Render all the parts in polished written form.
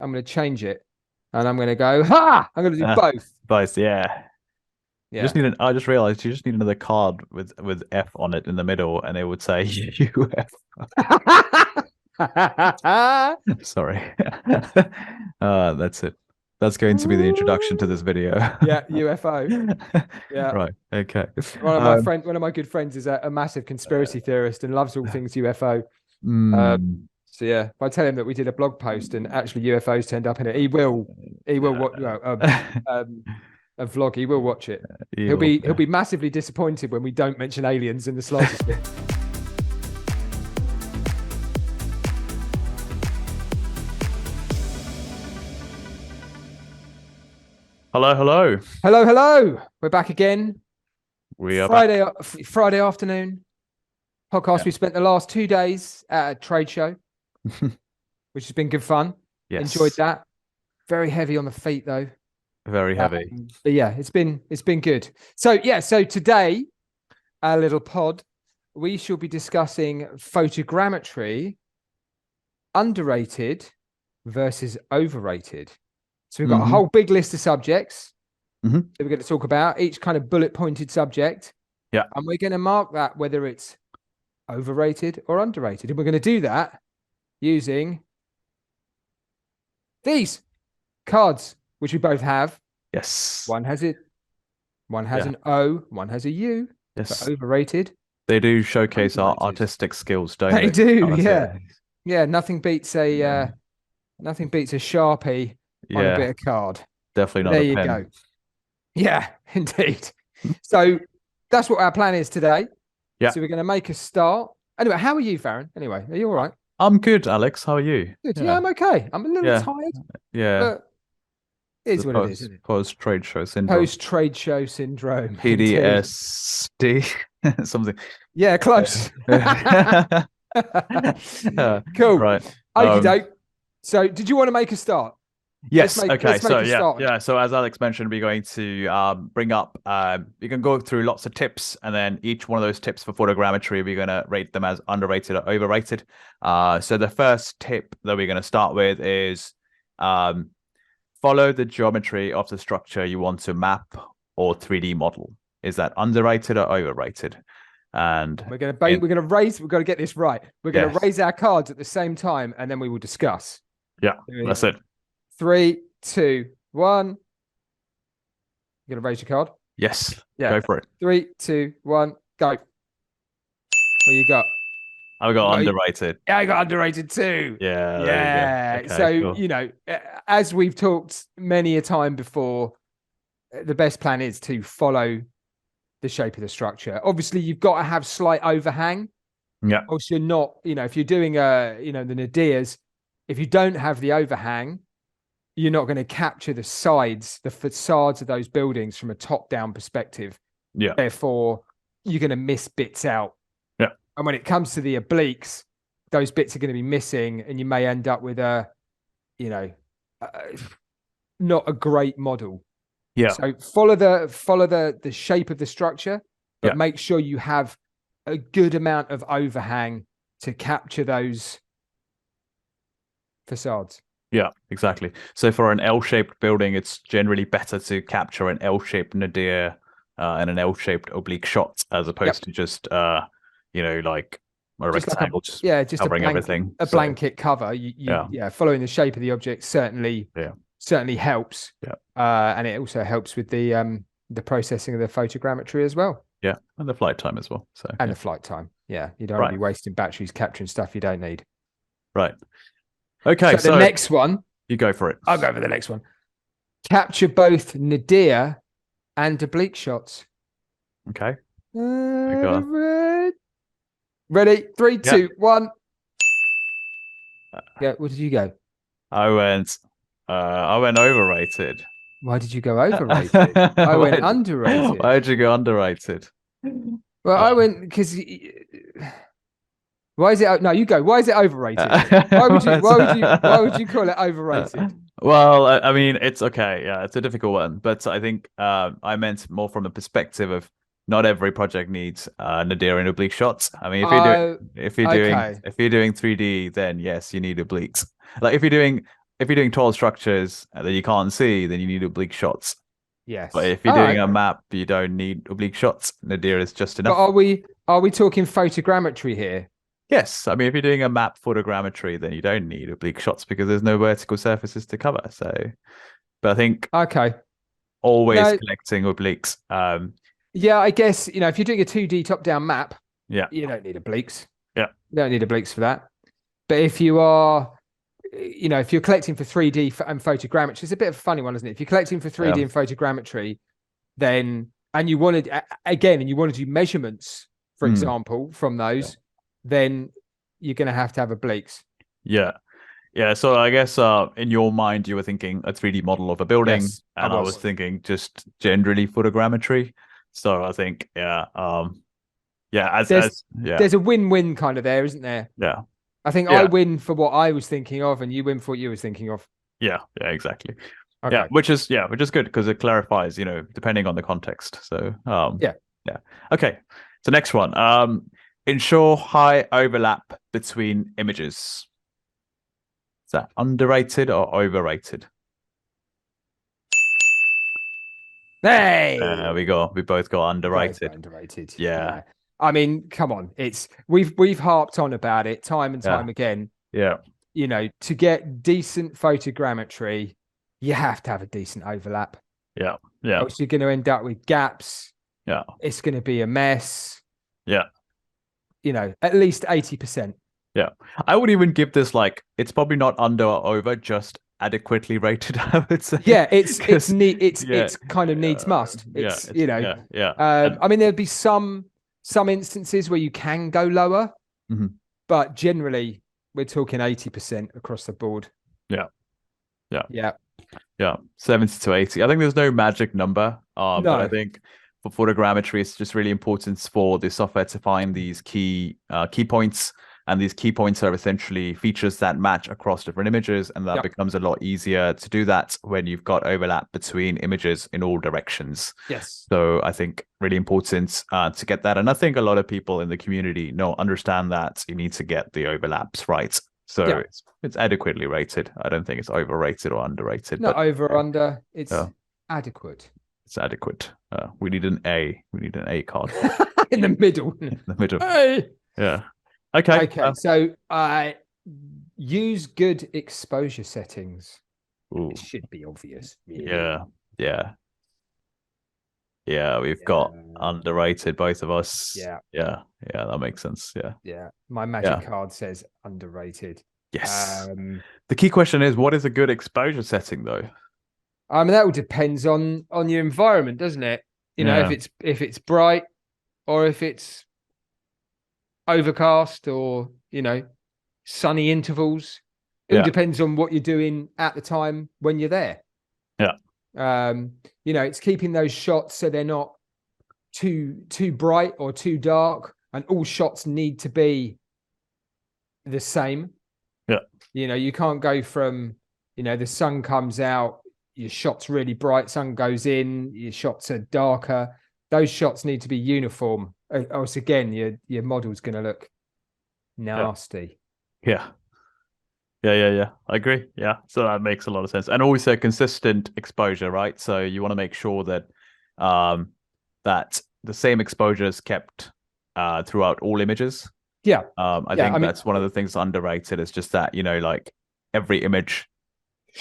I'm going to change it, and I'm going to go. Ha! I'm going to do both. Both, yeah. You just Yeah. need an. I just realized you just need another card with F on it in the middle, and it would say UF. Sorry. That's it. That's going to be the introduction to this video. Yeah, UFO. Yeah. Right. Okay. One of my good friends is a massive conspiracy theorist and loves all things UFO. Mm, So yeah, if I tell him that we did a blog post and actually UFOs turned up in it, he will watch a vlog. He will watch it. evil. He'll be massively disappointed when we don't mention aliens in the slightest bit. Hello, hello. Hello. We're back again. We are back. Friday afternoon podcast. Yeah. We spent the last 2 days at a trade show, which has been good fun. Yes. Enjoyed that. Very heavy on the feet though. Very heavy. But yeah, it's been good. So yeah, so today, our little pod, we shall be discussing photogrammetry, underrated versus overrated. So we've got a whole big list of subjects that we're going to talk about, each kind of bullet pointed subject. Yeah. And we're going to mark that whether it's overrated or underrated. And we're going to do that using these cards, which we both have. Yes. One has an O, one has a U. Yes. Overrated. They do showcase our artistic skills, don't they? They do, yeah. Yeah, nothing beats a Sharpie on a bit of card. Definitely not there a you pen. go. Yeah, indeed. So that's what our plan is today. Yeah. So we're going to make a start. Anyway, how are you, Varun? Anyway, are you all right? I'm good, Alex. How are you? Good. Yeah, I'm okay. I'm a little tired. Yeah. But it is what it is. Post-trade show syndrome. Post-trade show syndrome. PDSD. Something. Yeah, close. Cool. Right. Okie doke. So did you want to make a start? Yes. Okay. So yeah. So as Alex mentioned, we're going to bring up. You can go through lots of tips, and then each one of those tips for photogrammetry, we're going to rate them as underrated or overrated. So the first tip that we're going to start with is follow the geometry of the structure you want to map or 3D model. Is that underrated or overrated? And we've got to get this right. We're going to raise our cards at the same time, and then we will discuss. Yeah, that's it. 3, 2, 1. You're gonna raise your card? Yes. Yeah. Go for it. 3, 2, 1, go. What you got? I got underrated. Yeah, I got underrated too. Yeah. Yeah. Okay, so cool. As we've talked many a time before, the best plan is to follow the shape of the structure. Obviously, you've got to have slight overhang. Yeah. Also, you're not, if you're doing the Nadirs, if you don't have the overhang, you're not going to capture the facades of those buildings from a top-down perspective. Yeah. Therefore, you're going to miss bits out. Yeah. And when it comes to the obliques, those bits are going to be missing, and you may end up with not a great model. Yeah. So follow the shape of the structure, but make sure you have a good amount of overhang to capture those facades. Yeah, exactly. So for an L-shaped building, it's generally better to capture an L-shaped nadir and an L-shaped oblique shot as opposed to just like a rectangle, just covering everything. A blanket cover. Following the shape of the object certainly helps. Yeah, and it also helps with the processing of the photogrammetry as well. Yeah, and the flight time as well. The flight time. Yeah, you don't want to be wasting batteries capturing stuff you don't need. Right. Okay, so the next one. You go for it. I'll go for the next one. Capture both nadir and oblique shots. Okay. Ready? 3, 2, 1. Yeah, what did you go? I went overrated. Why did you go overrated? I went underrated. Why did you go underrated? Well, I went because. Why is it? No, you go. Why is it overrated? Why would you call it overrated? Well, I mean, it's okay. Yeah, it's a difficult one, but I think I meant more from the perspective of not every project needs nadir and oblique shots. I mean, if you're doing 3D, then yes, you need obliques. Like if you're doing if you're doing tall structures that you can't see, then you need oblique shots. Yes. But if you're doing a map, you don't need oblique shots. Nadir is just enough. But are we talking photogrammetry here? Yes. I mean, if you're doing a map photogrammetry, then you don't need oblique shots because there's no vertical surfaces to cover. So, but I think always collecting obliques. Yeah, I guess, you know, if you're doing a 2D top-down map, yeah, you don't need obliques. Yeah. You don't need obliques for that. But if you are, you know, if you're collecting for 3D and photogrammetry, it's a bit of a funny one, isn't it? If you're collecting for 3D and photogrammetry, then, and you wanted, again, and you want to do measurements, for example, from those, then you're going to have obliques. Yeah. Yeah, so I guess in your mind you were thinking a 3D model of a building, and I was thinking just generally photogrammetry. So I think there's a win-win kind of there, isn't there? Yeah. I think I win for what I was thinking of, and you win for what you was thinking of. Yeah, exactly. Okay. Yeah, which is good because it clarifies, you know, depending on the context. So yeah. Okay. So next one. Ensure high overlap between images. Is that underrated or overrated? Hey, there we go. We both got underrated. Underrated. Yeah. I mean, come on. We've harped on about it time and time again. Yeah. You know, to get decent photogrammetry, you have to have a decent overlap. Yeah. Yeah. Else you're going to end up with gaps. Yeah. It's going to be a mess. Yeah. You know, at least 80%. Yeah. I would even give this like, it's probably not under or over, just adequately rated, I would say. Yeah, it's kind of needs must. It's you know, I mean, there'd be some instances where you can go lower, but generally we're talking 80% across the board. Yeah. 70 to 80. I think there's no magic number. But I think for photogrammetry, it's just really important for the software to find these key points. And these key points are essentially features that match across different images. And that becomes a lot easier to do that when you've got overlap between images in all directions. Yes. So I think really important to get that. And I think a lot of people in the community understand that you need to get the overlaps right. So it's adequately rated. I don't think it's overrated or underrated. Not over or under. It's adequate. It's adequate. We need an A. We need an A card. In the middle. In the middle. Hey. Yeah. Okay. So use good exposure settings. Ooh. It should be obvious. Yeah. We've got underrated, both of us. Yeah. That makes sense. Yeah. My magic card says underrated. Yes. The key question is, what is a good exposure setting, though? I mean, that all depends on your environment, doesn't it? You know, if it's bright or if it's overcast or, you know, sunny intervals. It all depends on what you're doing at the time when you're there. Yeah. You know, it's keeping those shots so they're not too bright or too dark, and all shots need to be the same. Yeah. You know, you can't go from, you know, the sun comes out, your shot's really bright, sun goes in, your shots are darker. Those shots need to be uniform. Else again, your model's going to look nasty. Yeah. I agree. Yeah. So that makes a lot of sense. And also consistent exposure, right? So you want to make sure that that the same exposure is kept throughout all images. Yeah. I think that's one of the things underrated, is just that, you know, like every image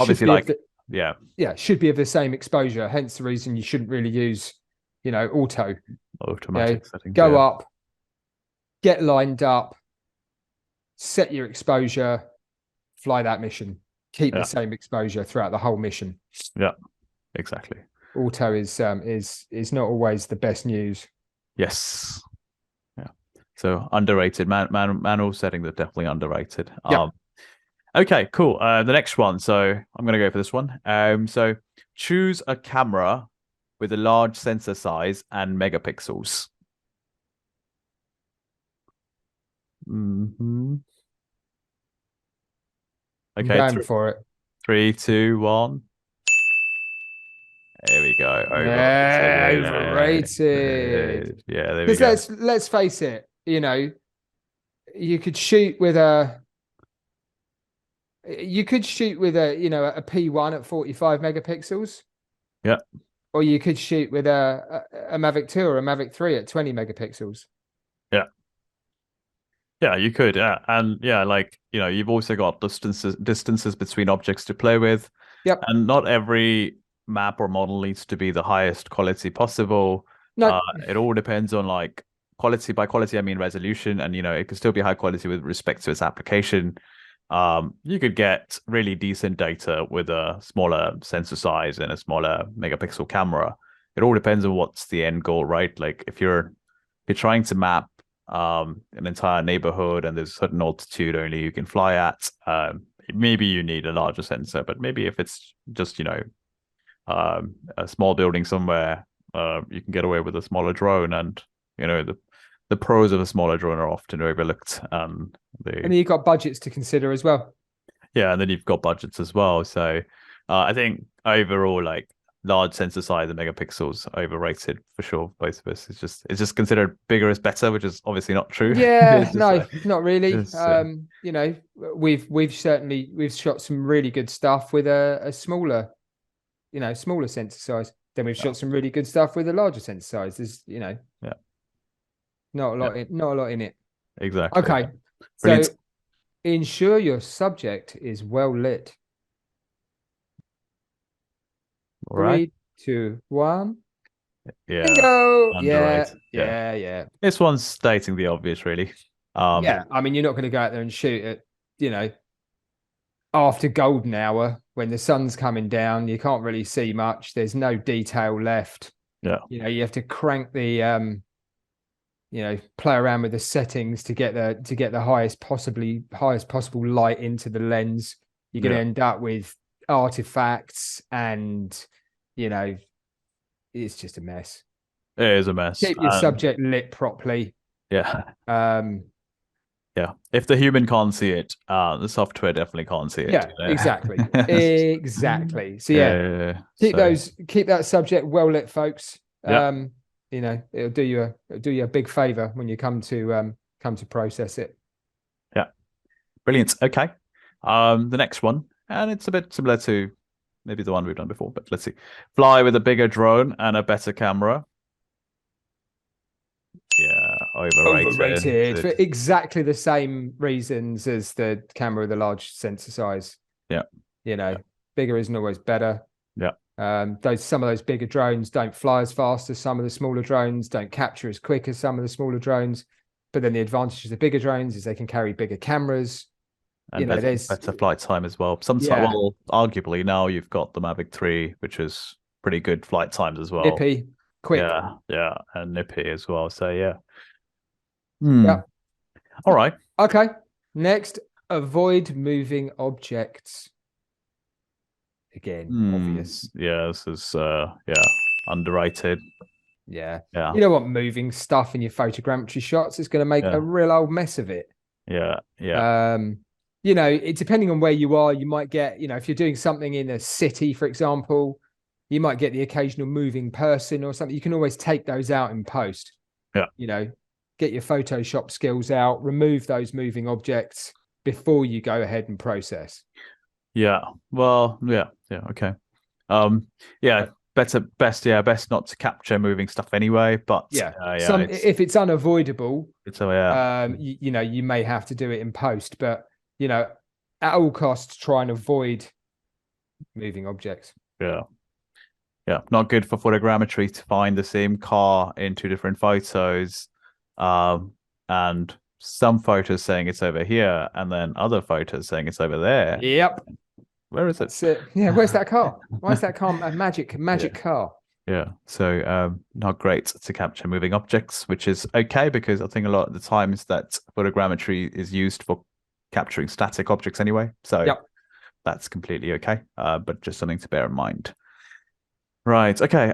obviously should be of the same exposure. Hence the reason you shouldn't really use, you know, automatic settings. Go up, get lined up, set your exposure, fly that mission, keep the same exposure throughout the whole mission. Yeah, exactly. Auto is not always the best news. Yes. Yeah. So underrated. Manual settings are definitely underrated. Okay, cool. The next one. So I'm going to go for this one. So choose a camera with a large sensor size and megapixels. Okay, going for it. 3, 2, 1. There we go. Overrated. Yeah, there we go. Let's face it. You know, you could shoot with a You could shoot with a P1 at 45 megapixels. Yeah. Or you could shoot with a Mavic 2 or a Mavic 3 at 20 megapixels. Yeah. Yeah, you could. Yeah. And yeah, like, you've also got distances between objects to play with. Yep. And not every map or model needs to be the highest quality possible. No. It all depends on like quality. By quality, I mean resolution, and it can still be high quality with respect to its application. You could get really decent data with a smaller sensor size and a smaller megapixel camera. It all depends on what's the end goal, right? Like if you're trying to map an entire neighborhood and there's a certain altitude only you can fly at, maybe you need a larger sensor. But maybe if it's just a small building somewhere, you can get away with a smaller drone. And the pros of a smaller drone are often overlooked. And then you've got budgets to consider as well. Yeah, and then you've got budgets as well. So I think overall, like large sensor size and megapixels overrated for sure. Both of us. It's just considered bigger is better, which is obviously not true. Yeah, no, not really. We've shot some really good stuff with a smaller, smaller sensor size. Then we've shot some really good stuff with a larger sensor size. There's, not a lot in it. Exactly. Okay. Brilliant. So ensure your subject is well lit. All right. 3, 2, 1. Yeah. Bingo! Yeah. This one's stating the obvious, really. Yeah, I mean, you're not going to go out there and shoot at, after golden hour when the sun's coming down. You can't really see much. There's no detail left. Yeah. You have to crank the play around with the settings to get the highest possible light into the lens. You're going to end up with artifacts, and it's just a mess. It is a mess. Keep your subject lit properly. Yeah. Yeah. If the human can't see it, the software definitely can't see it. Yeah, exactly. Exactly. So keep that subject well lit, folks. It'll do you a big favor when you come to process it. Yeah. Brilliant. Okay. The next one, and it's a bit similar to maybe the one we've done before, but let's see. Fly with a bigger drone and a better camera. Yeah, overrated for exactly the same reasons as the camera with a large sensor size. Yeah. Bigger isn't always better. Yeah. Some of those bigger drones don't fly as fast as some of the smaller drones, don't capture as quick as some of the smaller drones. But then the advantage of the bigger drones is they can carry bigger cameras. And there's better flight time as well. Sometimes, well, arguably now you've got the Mavic 3, which is pretty good flight times as well. Nippy, quick. Yeah, and nippy as well. So yeah. Yeah. All right. Okay. Next, avoid moving objects. Again, obvious. Yeah, this is underrated. Yeah. You don't want moving stuff in your photogrammetry shots. It's going to make a real old mess of it. Yeah. Depending on where you are, you might get, if you're doing something in a city, for example, you might get the occasional moving person or something. You can always take those out in post. Yeah. Get your Photoshop skills out, remove those moving objects before you go ahead and process. Yeah. Well, yeah. Okay. Best not to capture moving stuff anyway. But if it's unavoidable, you may have to do it in post. But at all costs, try and avoid moving objects. Yeah. Not good for photogrammetry to find the same car in two different photos, and some photos saying it's over here, and then other photos saying it's over there. Yep. Where is it? That's it. Yeah, where's that car? Why is that car a magic car? Yeah. So not great to capture moving objects, which is okay because I think a lot of the times that photogrammetry is used for capturing static objects anyway. So that's completely okay. But just something to bear in mind. Right. Okay.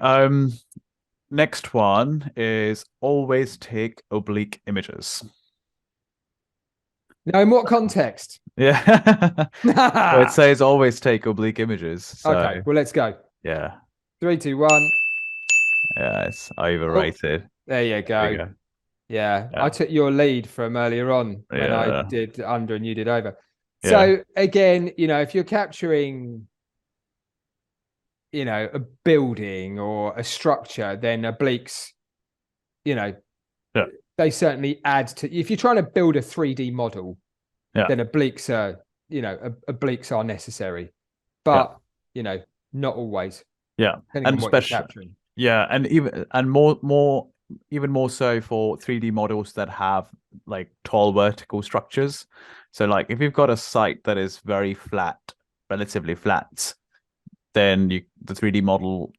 Next one is always take oblique images. Now, in what context? Yeah. So it says always take oblique images. So, okay, well, let's go. Yeah. 3, 2, 1. Yeah, it's overrated. Oh, there you go. Yeah, I took your lead from earlier on when I did under and you did over. So again, if you're capturing, a building or a structure, then obliques, they certainly add to. If you're trying to build a 3D model, then obliques are, obliques are necessary, but not always. Yeah, depending on what you're capturing. Yeah, and even more so for 3D models that have like tall vertical structures. So like if you've got a site that is very flat, relatively flat, then the 3D model,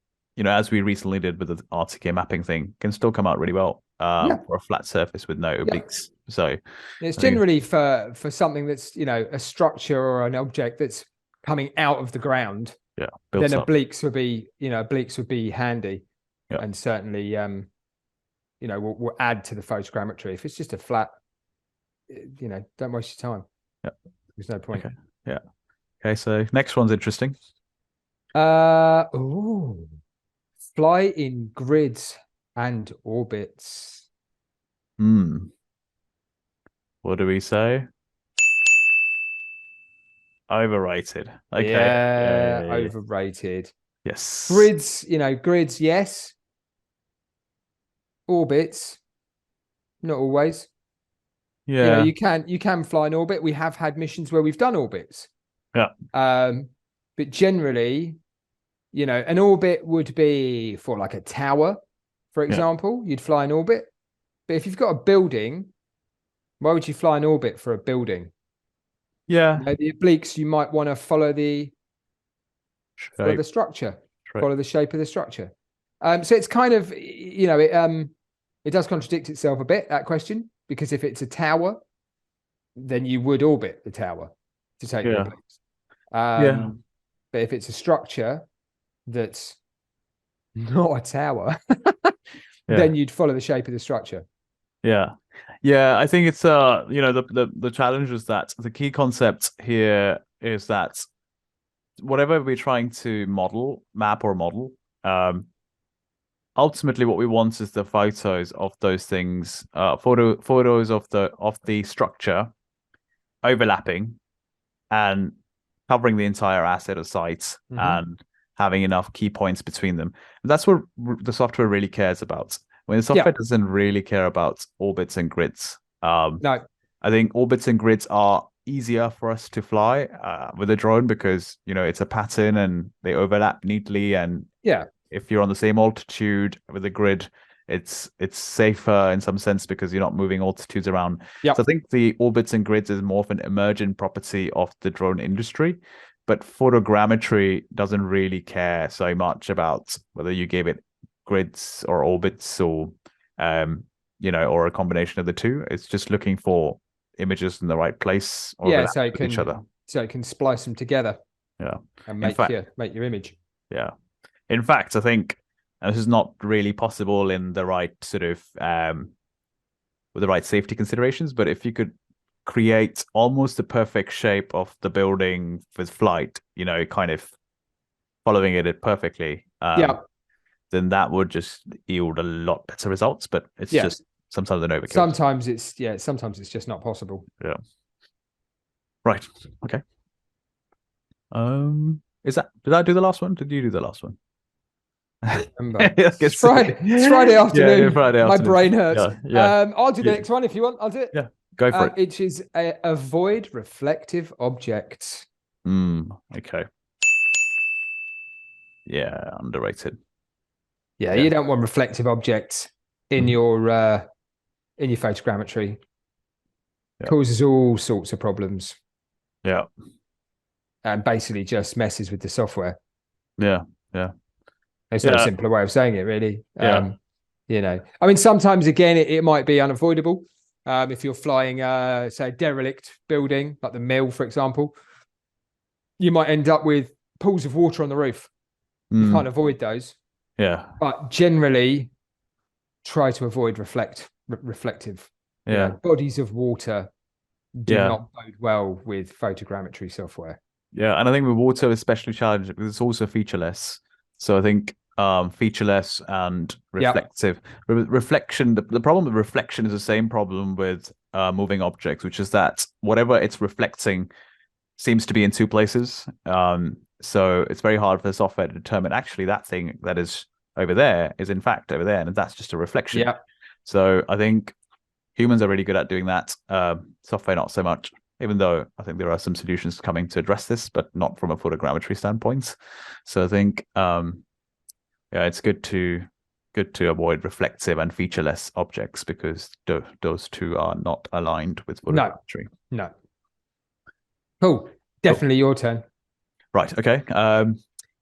as we recently did with the RTK mapping thing, can still come out really well for a flat surface with no obliques. So it's generally for something that's, a structure or an object that's coming out of the ground. Yeah. Then obliques would be handy. Yeah. And certainly will add to the photogrammetry. If it's just a flat, don't waste your time. Yeah. There's no point. Okay. Yeah. Okay, so next one's interesting. Fly in grids and orbits. What do we say? Overrated. Okay. Yeah, overrated. Yes. Grids, yes. Orbits, not always. Yeah. You can fly in orbit. We have had missions where we've done orbits. Yeah. But generally, an orbit would be for like a tower, for example. You'd fly in orbit. But if you've got a building, why would you fly in orbit for a building? Yeah. The obliques, you might want to follow the structure, follow the shape of the structure. So it's kind of, it does contradict itself a bit, that question, because if it's a tower, then you would orbit the tower to take the obliques. But if it's a structure that's not a tower, then you'd follow the shape of the structure. Yeah, I think it's the challenge is that the key concept here is that whatever we're trying to map or model, ultimately what we want is the photos of those things, photos of the structure overlapping and covering the entire asset or site and having enough key points between them. And that's what the software really cares about. When the software doesn't really care about orbits and grids. No. I think orbits and grids are easier for us to fly with a drone because, it's a pattern and they overlap neatly. And if you're on the same altitude with a grid, it's safer in some sense because you're not moving altitudes around. So I think the orbits and grids is more of an emergent property of the drone industry. But photogrammetry doesn't really care so much about whether you gave it grids or orbits or or a combination of the two. It's just looking for images in the right place or so it can each other, so it can splice them together and make your image. In fact, I think this is not really possible in the right sort of with the right safety considerations, but if you could create almost the perfect shape of the building with flight, kind of following it perfectly, then that would just yield a lot better results. But it's just sometimes an overkill. Sometimes it's just not possible. Yeah. Right. Okay. Did I do the last one? Did you do the last one? It's Friday afternoon. Friday afternoon. My brain hurts. I'll do the next one if you want. I'll do it. Yeah, go for it. It is avoid reflective objects. Okay. Yeah, underrated. Yeah, you don't want reflective objects in your photogrammetry. Causes all sorts of problems. Yeah. And basically just messes with the software. Yeah. There's no simpler way of saying it, really. I mean, sometimes again it might be unavoidable. If you're flying say a derelict building, like the mill, for example, you might end up with pools of water on the roof. You can't avoid those. Yeah. But generally try to avoid reflective. Bodies of water do not bode well with photogrammetry software. Yeah, and I think with water is especially challenging because it's also featureless. So I think featureless and reflective. Reflection, the problem with reflection is the same problem with moving objects, which is that whatever it's reflecting seems to be in two places. So it's very hard for the software to determine actually that thing that is over there is in fact over there, and that's just a reflection. Yeah. So I think humans are really good at doing that. Software not so much, even though I think there are some solutions coming to address this, but not from a photogrammetry standpoint. So I think it's good to avoid reflective and featureless objects because those two are not aligned with photogrammetry. No. Cool. Definitely your turn. Right. Okay.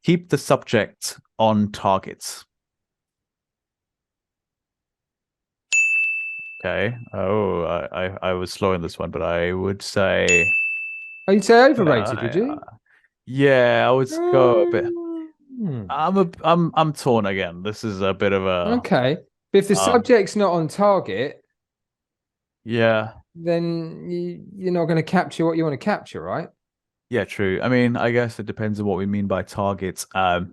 Keep the subject on target. Okay. Oh, I was slow in this one, but I would say. Oh, you'd say overrated, would you? Yeah, I would go a bit. I'm torn again. This is a bit of a. Okay. But if the subject's not on target, yeah, then you're not going to capture what you want to capture, right? Yeah, true. I mean, I guess it depends on what we mean by targets. I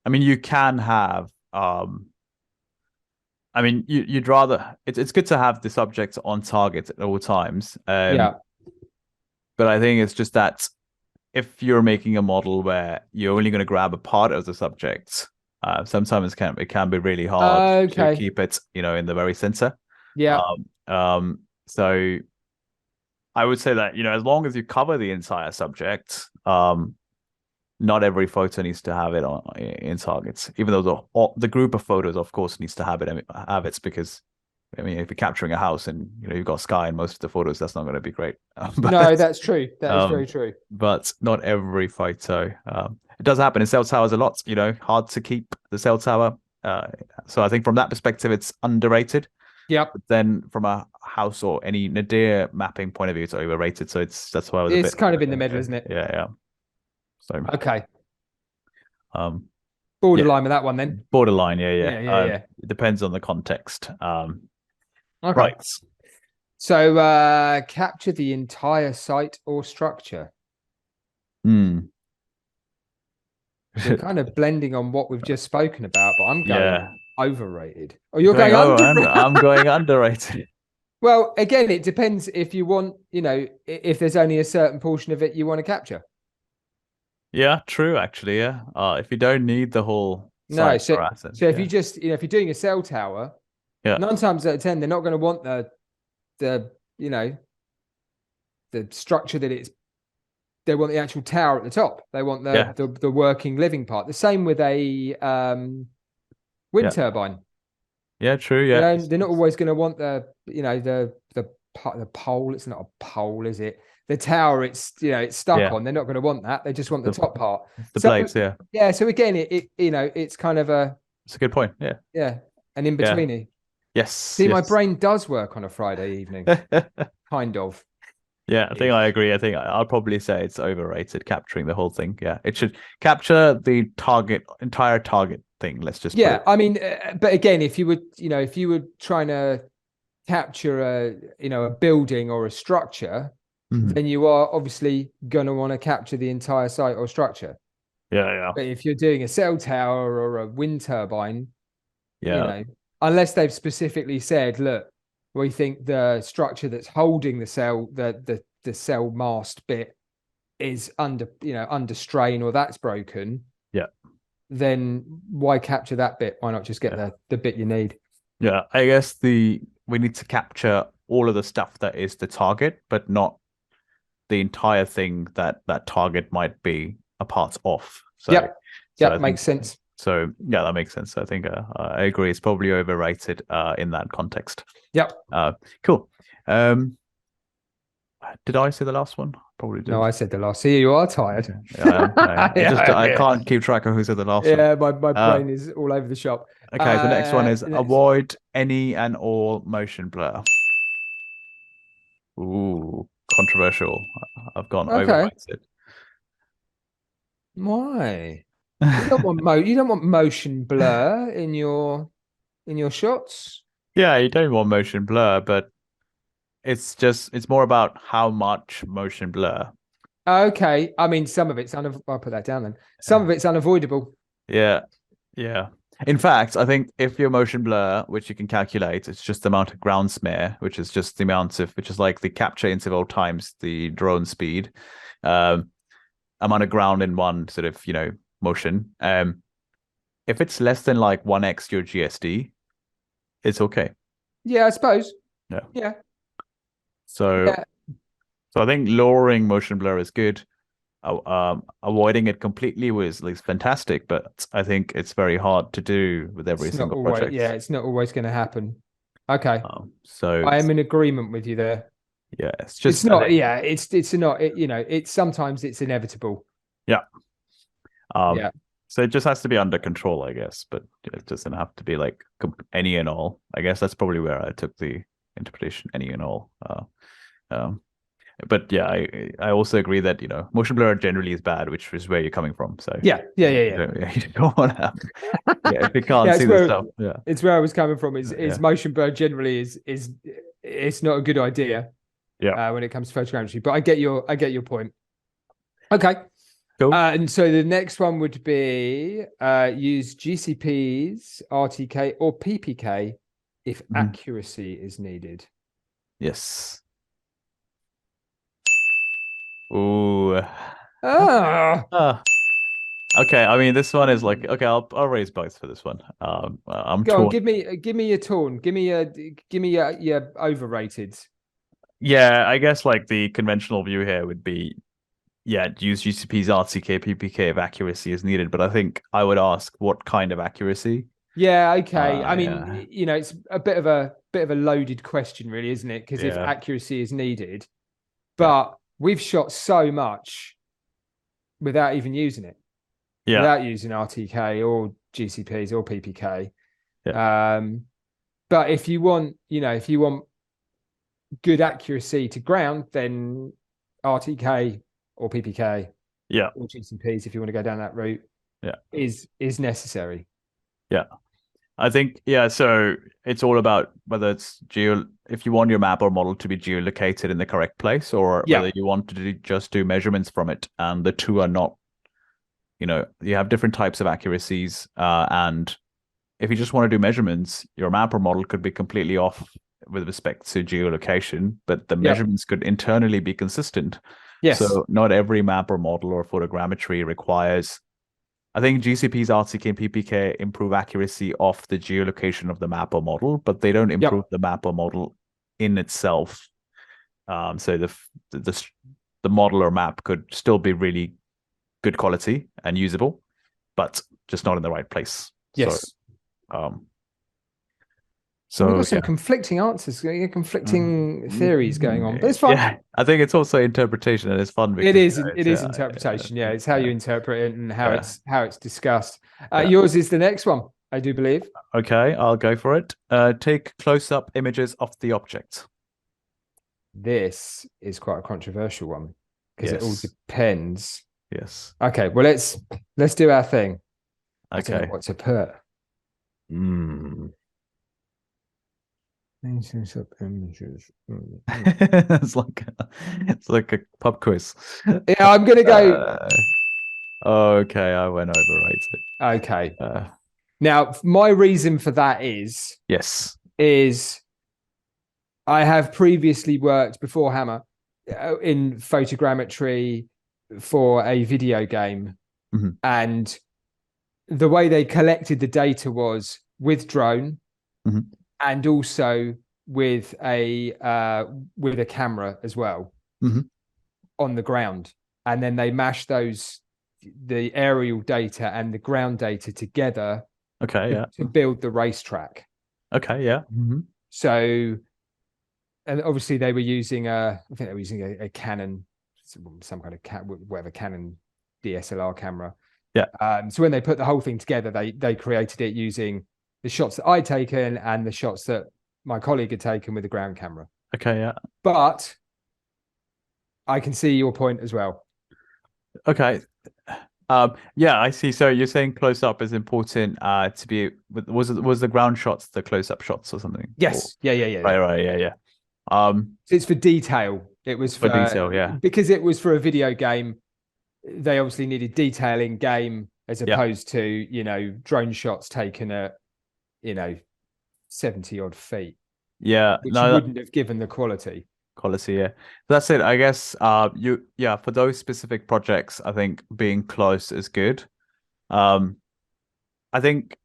mean, you can have I mean, you'd rather it's good to have the subject on target at all times. Yeah. But I think it's just that if you're making a model where you're only going to grab a part of the subject, sometimes it can be really hard to keep it, in the very center. Yeah. So I would say that, as long as you cover the entire subject, not every photo needs to have it in targets, even though the group of photos, of course, needs to have it because, I mean, if you're capturing a house and, you've got sky in most of the photos, that's not going to be great. No, that's true. That is very true. But not every photo. It does happen in cell towers a lot, hard to keep the cell tower. So I think from that perspective, it's underrated. Yeah. But then from a house or any Nadir mapping point of view, it's overrated. So that's why I was it's kind of in the middle, isn't it? Yeah. So okay. Borderline with that one then. Borderline, yeah. It depends on the context. Okay. Right. So capture the entire site or structure. We're kind of blending on what we've just spoken about, but I'm going overrated. Oh, you're going underrated. I'm going underrated. Well, again, it depends if you want, if there's only a certain portion of it you want to capture. Yeah, true, actually, yeah. If you don't need the whole site if you just, if you're doing a cell tower, 9 times out of 10, they're not going to want the structure that they want the actual tower at the top. They want the working living part. The same with a wind turbine. Yeah, true. Yeah, they're not always going to want the pole. It's not a pole, is it? The tower, it's stuck on. They're not going to want that. They just want the top part. The blades, yeah. Yeah. So again, it's kind of it's a good point. Yeah. Yeah, an in betweeny. Yes. See, my brain does work on a Friday evening. Kind of. Yeah, I think I agree. I think I'll probably say it's overrated capturing the whole thing. Yeah, it should capture the entire target thing. Let's just I mean, but again, if you were trying to capture a building or a structure, then you are obviously going to want to capture the entire site or structure. Yeah. But if you're doing a cell tower or a wind turbine, unless they've specifically said, look, we think the structure that's holding the cell, the cell mast bit is under strain or that's broken. Yeah. Then why capture that bit? Why not just get the bit you need? Yeah, I guess we need to capture all of the stuff that is the target, but not the entire thing that target might be a part of. So that makes sense. So yeah, that makes sense. I think I agree. It's probably overrated in that context. Yep. Cool. Did I say the last one? Probably did. No, I said the last. See, you are tired. I can't keep track of who said the last one. Yeah, my brain is all over the shop. Okay, the next one is avoid any and all motion blur. Ooh, controversial. I've gone overrated. Why? You don't want motion blur in your shots. Yeah, you don't want motion blur, but it's more about how much motion blur. Okay, I mean some of it's I'll put that down then. Some of it's unavoidable. Yeah. In fact, I think if your motion blur, which you can calculate, it's just the amount of ground smear, which is just the amount of, which is like the capture interval times the drone speed. amount of ground in one sort of, motion. If it's less than like 1x your GSD, it's okay. Yeah, I suppose. Yeah. Yeah. So, Yeah. so I think lowering motion blur is good. Avoiding it completely was fantastic, but I think it's very hard to do with every single project. Yeah, it's not always going to happen. Okay. So I am in agreement with you there. Yeah, it's not. Yeah, it's not. It's sometimes it's inevitable. Yeah. Yeah. So it just has to be under control, I guess, but it doesn't have to be like any and all. I guess that's probably where I took the interpretation, any and all. But yeah, I also agree that motion blur generally is bad, which is where you're coming from. So yeah. You don't want to have, if you can't see the stuff. Yeah, it's where I was coming from. Is motion blur generally is it's not a good idea. Yeah. When it comes to photogrammetry, but I get your point. Okay. Cool. And so the next one would be use GCPs, RTK, or PPK if accuracy is needed. Yes. Ooh. Okay. I mean, this one is like, okay, I'll raise both for this one. I'm Go on, give me a torn. Give me your overrated. Yeah, I guess like the conventional view here would be, use GCPs, RTK, PPK if accuracy is needed. But I think I would ask what kind of accuracy. Yeah, okay. I mean, it's a bit of a loaded question, really, isn't it? Because if accuracy is needed, but we've shot so much without even using it, without using RTK or GCPs or PPK. But if you want, good accuracy to ground, then RTK or PPK, or GCPs, if you want to go down that route, is necessary. Yeah, I think so it's all about whether it's if you want your map or model to be geolocated in the correct place, or whether you want to just do measurements from it, and the two are not. You have different types of accuracies, and if you just want to do measurements, your map or model could be completely off with respect to geolocation, but the measurements could internally be consistent. Yes. So not every map or model or photogrammetry requires. I think GCPs, RTK, and PPK improve accuracy of the geolocation of the map or model, but they don't improve the map or model in itself. So the model or map could still be really good quality and usable, but just not in the right place. Yes. So we've got some conflicting answers, conflicting theories going on, but it's fun. Yeah, I think it's also interpretation, and it's fun because it is interpretation. Yeah, it's how you interpret it and how it's discussed. Yours is the next one, I do believe. Okay, I'll go for it. Take close-up images of the object. This is quite a controversial one because it all depends. Yes. Okay, well let's do our thing. Okay. I don't know what to put. Images. it's like a pub quiz. Yeah, I'm gonna go. Okay, I went overrated. Okay. Now, my reason for that is I have previously worked before Hammer in photogrammetry for a video game, and the way they collected the data was with drone. And also with a camera as well on the ground, and then they mash the aerial data and the ground data together. Okay, to build the racetrack. Okay, yeah. So, and obviously they were using I think they were using a Canon, some kind of whatever Canon DSLR camera. Yeah. So when they put the whole thing together, they created it using the shots that I'd taken and the shots that my colleague had taken with the ground camera. Okay, yeah. But I can see your point as well. Okay. Yeah, I see. So you're saying close up is important to be was the ground shots the close up shots or something? Yes. Or, yeah. Right, yeah. It's for detail. It was for detail, yeah. Because it was for a video game, they obviously needed detail in game as opposed to, drone shots taken at 70 odd feet. Yeah. Which wouldn't have given the quality. quality. Yeah, that's it. I guess. For those specific projects, I think being close is good. Um, I think,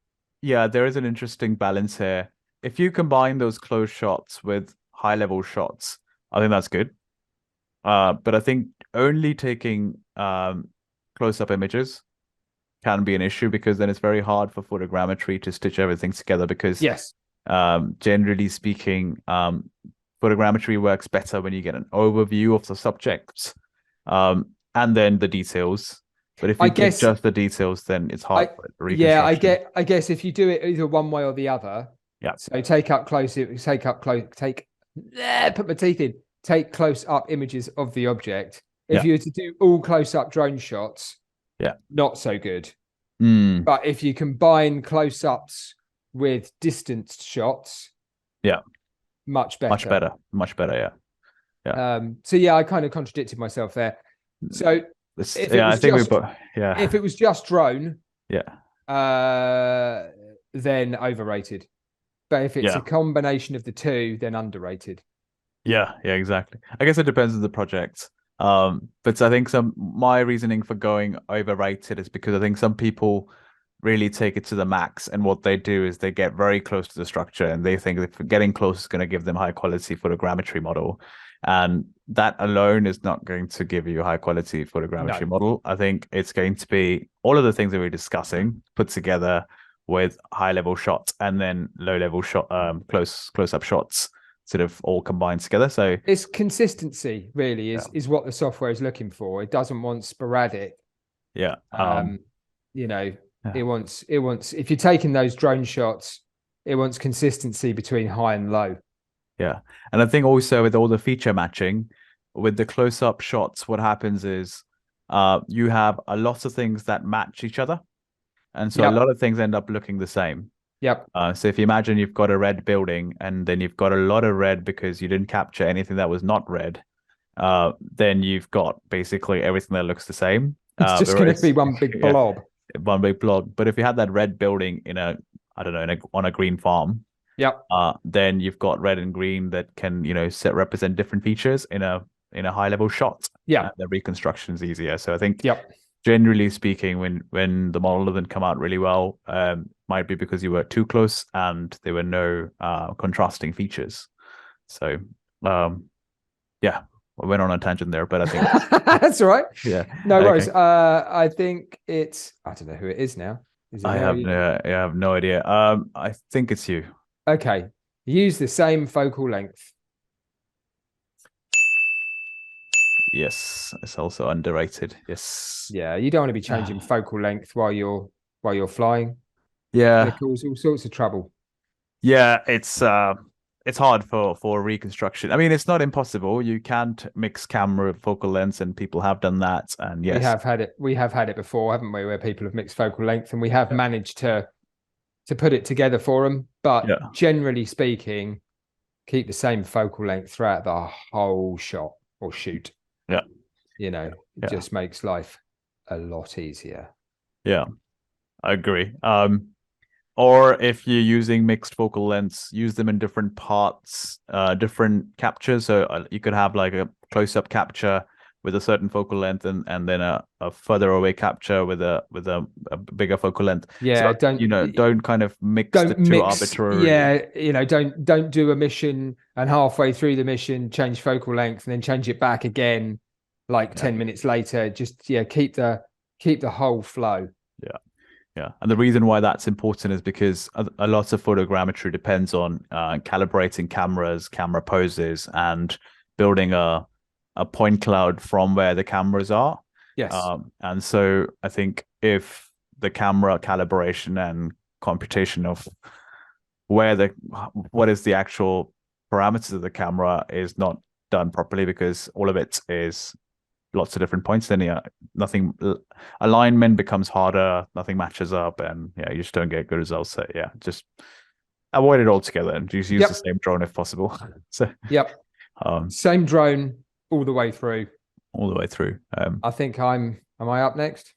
yeah, there is an interesting balance here. If you combine those close shots with high level shots, I think that's good. But I think only taking close up images can be an issue, because then it's very hard for photogrammetry to stitch everything together, because Yes. Generally speaking, photogrammetry works better when you get an overview of the subjects, and then the details. But if you get just the details, then it's hard for reconstruction. Yeah, I guess if you do it either one way or the other. Yeah. So take up close, put my teeth in. Take close up images of the object. If you were to do all close up drone shots, not so good. But if you combine close ups with distanced shots, much better. Much better. Yeah. So yeah, I kind of contradicted myself there. So if it was just drone, then overrated. But if it's a combination of the two, then underrated. Yeah, exactly. I guess it depends on the project. But I think my reasoning for going overrated is because I think some people really take it to the max, and what they do is they get very close to the structure, and they think that getting close is going to give them high quality photogrammetry model, and that alone is not going to give you a high quality photogrammetry model. I think it's going to be all of the things that we're discussing put together with high level shots and then low level shot, close up shots, sort of all combined together. So it's consistency really is what the software is looking for. It doesn't want sporadic. It wants if you're taking those drone shots, it wants consistency between high and low. Yeah. And I think also with all the feature matching, with the close-up shots, what happens is you have a lot of things that match each other. And so a lot of things end up looking the same. So if you imagine you've got a red building, and then you've got a lot of red because you didn't capture anything that was not red, then you've got basically everything that looks the same. It's just going to be one big blob. One big blob. But if you had that red building on a green farm, then you've got red and green that can represent different features in a high level shot. The reconstruction is easier. So I think generally speaking, when the model doesn't come out really well, might be because you were too close and there were no contrasting features. So I went on a tangent there, but I think that's all right. Yeah, no worries. I think it's, I don't know who it is now. I have no idea. I think it's you. Okay, use the same focal length. Yes, it's also underrated. Yes. Yeah, you don't want to be changing focal length while you're flying. Yeah, it causes all sorts of trouble. Yeah, it's hard for reconstruction. I mean, it's not impossible. You can't mix camera focal lengths, and people have done that. And yes, we have had it before, haven't we, where people have mixed focal length, and we have managed to put it together for them. But generally speaking, keep the same focal length throughout the whole shot or shoot. It just makes life a lot easier. Yeah, I agree. Or if you're using mixed focal lengths, use them in different parts, different captures. So you could have like a close-up capture with a certain focal length, and then a further away capture with a bigger focal length. Yeah, so, don't kind of mix the two arbitrarily. Yeah, don't do a mission and halfway through the mission change focal length and then change it back again, like 10 minutes later. Just keep the whole flow. Yeah, and the reason why that's important is because a lot of photogrammetry depends on calibrating cameras, camera poses, and building a point cloud from where the cameras are. Yes. And so I think if the camera calibration and computation of what is the actual parameters of the camera is not done properly, because all of it is lots of different points, then alignment becomes harder, nothing matches up, and you just don't get good results. So just avoid it altogether and just use the same drone if possible. So same drone all the way through. I think am I up next?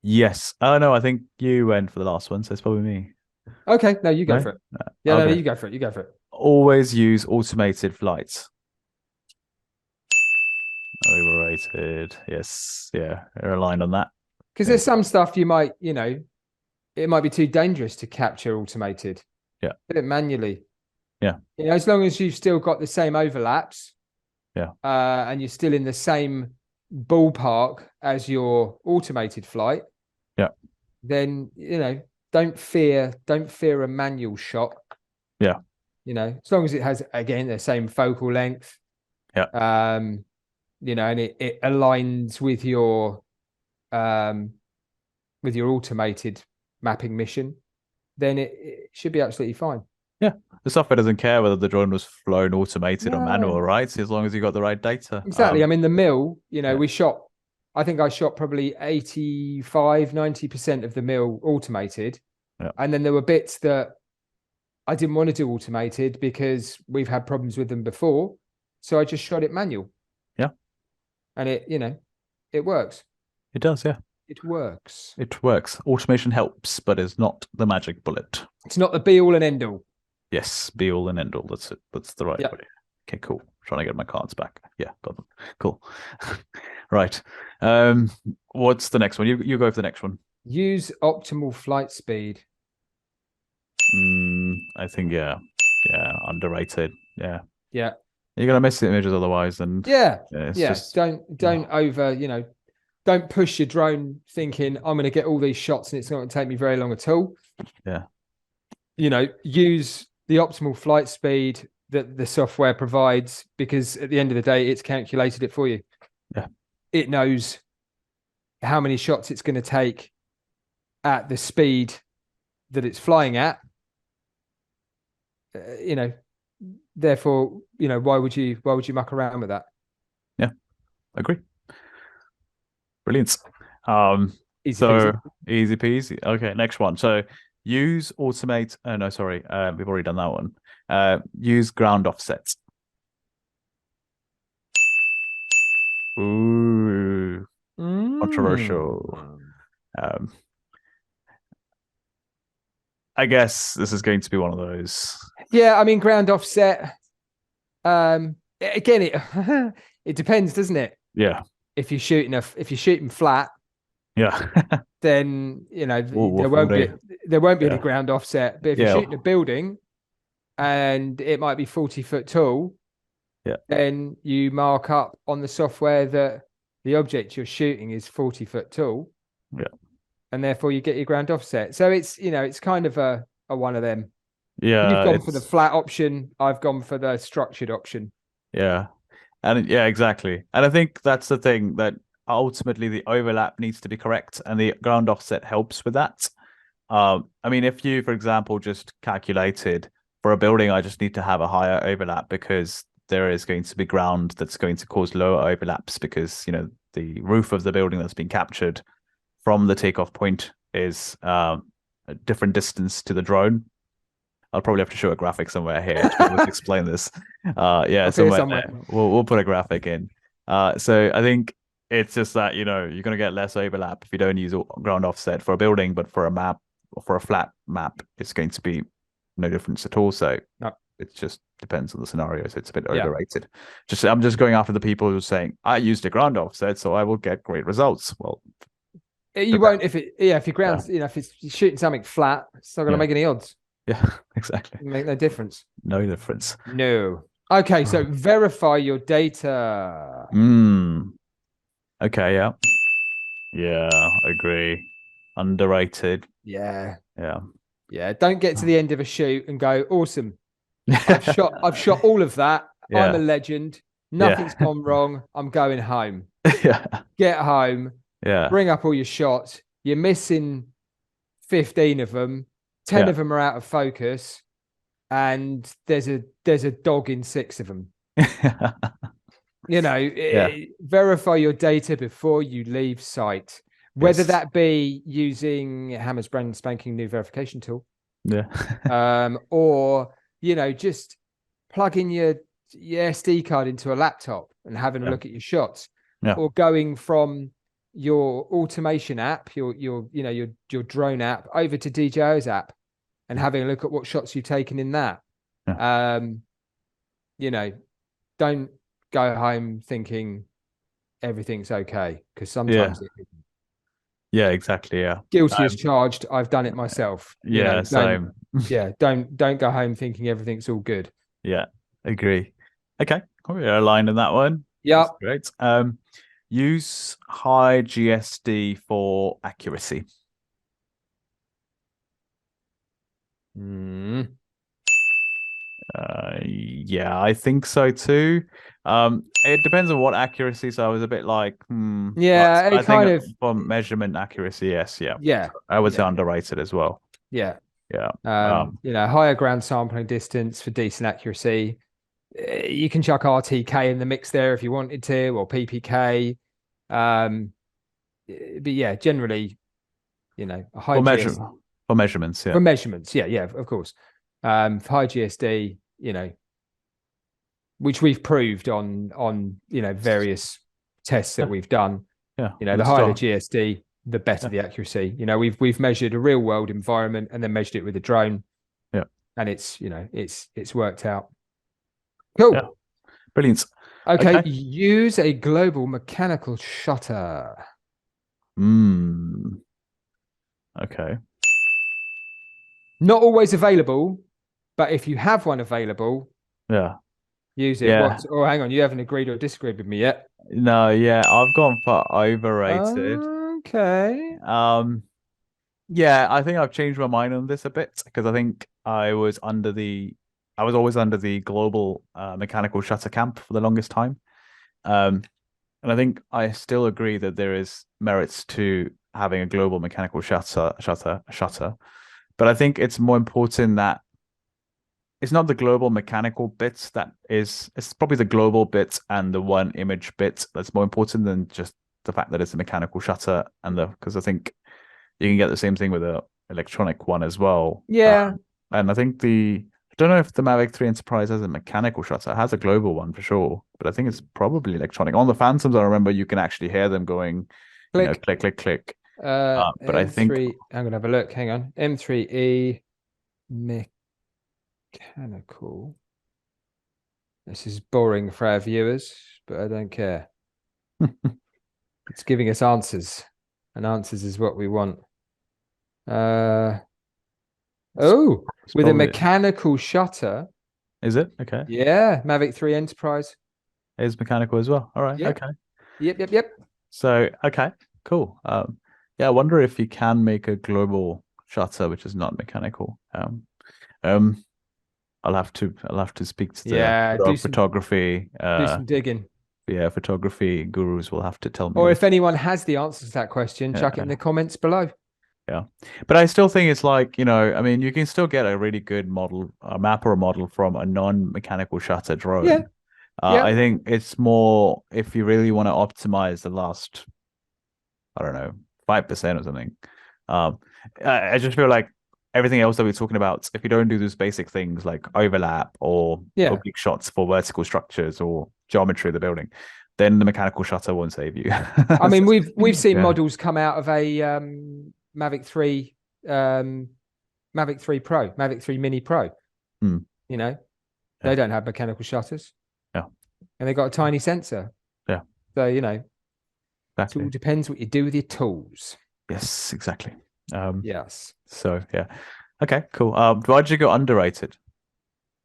Yes. Oh no, I think you went for the last one, so it's probably me. Okay, no, you go for it. No, you go for it. Always use automated flights. Overrated. Yes. Yeah. They're aligned on that. Because there's some stuff you might, it might be too dangerous to capture automated. Yeah. Put it manually. Yeah. As long as you've still got the same overlaps. Yeah. And you're still in the same ballpark as your automated flight. Yeah. Then, don't fear a manual shot. Yeah. As long as it has, again, the same focal length. Yeah. And it aligns with your automated mapping mission, then it should be absolutely fine. Yeah. The software doesn't care whether the drone was flown automated or manual, right? As long as you got the right data. Exactly. I mean, the mill, we shot, I think I shot probably 85, 90% of the mill automated. Yeah. And then there were bits that I didn't want to do automated because we've had problems with them before. So I just shot it manual. Yeah. And it works. It does, yeah. It works. It works. Automation helps, but it's not the magic bullet. It's not the be all and end all. Yes, be all and end all. That's it. That's the right way. Okay, cool. Trying to get my cards back. Yeah, got them. Cool. Right. What's the next one? You go for the next one. Use optimal flight speed. I think underrated. Yeah. Yeah. You're gonna miss the images otherwise, and just don't over. Don't push your drone thinking I'm going to get all these shots and it's not going to take me very long at all. Yeah. Use the optimal flight speed that the software provides, because at the end of the day, it's calculated it for you. Yeah. It knows how many shots it's going to take at the speed that it's flying at. Therefore, why would you muck around with that? Yeah, agree. Brilliant. Easy peasy. Okay, next one. So use automate. Oh no, sorry. We've already done that one. Use ground offsets. Ooh, controversial. I guess this is going to be one of those. Yeah, I mean, ground offset. Again, it depends, doesn't it? Yeah. If you're shooting flat, yeah, then there won't be any ground offset. But if you're shooting a building and it might be 40 foot tall, then you mark up on the software that the object you're shooting is 40 foot tall. Yeah. And therefore you get your ground offset. So it's it's kind of a one of them. Yeah. You've gone for the flat option. I've gone for the structured option. Yeah. And exactly. And I think that's the thing, that ultimately the overlap needs to be correct, and the ground offset helps with that. I mean, if you, for example, just calculated for a building, I just need to have a higher overlap because there is going to be ground that's going to cause lower overlaps, because, the roof of the building that's been captured from the takeoff point is a different distance to the drone. I'll probably have to show a graphic somewhere here to explain this. Somewhere. We'll put a graphic in. So I think it's just that, you're going to get less overlap if you don't use ground offset for a building, but for a map or for a flat map, it's going to be no difference at all. So it just depends on the scenario. So it's a bit overrated. I'm just going after the people who are saying, I used a ground offset, so I will get great results. Well, you won't if your ground, if it's shooting something flat, it's not going to make any odds. Yeah, exactly. Make no difference. No difference. No. Okay, so verify your data. Okay, yeah. Yeah, agree. Underrated. Yeah. Yeah. Yeah. Don't get to the end of a shoot and go, awesome. I've shot all of that. Yeah. I'm a legend. Nothing's gone wrong. I'm going home. Yeah. Get home. Yeah. Bring up all your shots. You're missing 15 of them. 10 of them are out of focus, and there's a dog in 6 of them. Verify your data before you leave site, whether that be using Hammer's brand spanking new verification tool. Yeah. Or, just plugging your SD card into a laptop and having a look at your shots. Yeah. Or going from your automation app, your drone app, over to DJI's app and having a look at what shots you've taken in that. Yeah. Don't go home thinking everything's okay, because sometimes it isn't. Yeah, exactly. Yeah. Guilty as charged. I've done it myself. Yeah, same. Don't go home thinking everything's all good. Yeah, agree. Okay, we're aligned in that one. Yeah. Great. Use high GSD for accuracy. Yeah, I think so too. It depends on what accuracy. So I was a bit like, Yeah, I think for measurement accuracy, yes, yeah. I would say underrated as well. Yeah. Yeah. Higher ground sampling distance for decent accuracy. You can chuck RTK in the mix there if you wanted to, or PPK. But yeah, generally, a high GSD for measurements, yeah. For measurements, yeah, of course. For high GSD, which we've proved on various tests that we've done. Yeah. The higher the GSD, the better the accuracy. We've measured a real world environment and then measured it with a drone. Yeah. And it's worked out. Cool. Yeah. Brilliant. Okay. Use a global mechanical shutter. Okay. Not always available, but if you have one available, use it. Yeah. Oh, hang on, you haven't agreed or disagreed with me yet. No, yeah, I've gone for overrated. Okay. Yeah, I think I've changed my mind on this a bit because I think I was always under the global mechanical shutter camp for the longest time. And I think I still agree that there is merits to having a global mechanical shutter. But I think it's more important that it's not the global mechanical bits it's probably the global bit and the one image bit that's more important than just the fact that it's a mechanical shutter because I think you can get the same thing with an electronic one as well. Yeah. And I think I don't know if the Mavic 3 Enterprise has a mechanical shutter. It has a global one for sure, but I think it's probably electronic. On the Phantoms, I remember you can actually hear them going, click, click, click. But M3, I think I'm gonna have a look. Hang on. M3E mechanical. This is boring for our viewers, but I don't care. It's giving us answers, and answers is what we want. With a mechanical shutter. Is it? Okay. Yeah, Mavic 3 Enterprise. Is mechanical as well. All right. Yep. Okay. Yep. So, okay, cool. Yeah, I wonder if you can make a global shutter which is not mechanical. I'll have to speak to the photography. Do some digging. Yeah, photography gurus will have to tell me. Or if anyone has the answers to that question, chuck it in the comments below. Yeah, but I still think it's like, I mean, you can still get a really good model, a map or a model from a non-mechanical shutter drone. Yeah. I think it's more if you really want to optimize the last, I don't know, 5% or something. I just feel like everything else that we're talking about, if you don't do those basic things like overlap or oblique shots for vertical structures or geometry of the building, then the mechanical shutter won't save you. I mean, we've seen models come out of a Mavic 3 Pro, Mavic 3 Mini Pro. They don't have mechanical shutters. Yeah. And they got a tiny sensor. Yeah. So, it all depends what you do with your tools. Yes, exactly. Yes. So, yeah. Okay, cool. Why did you go underrated?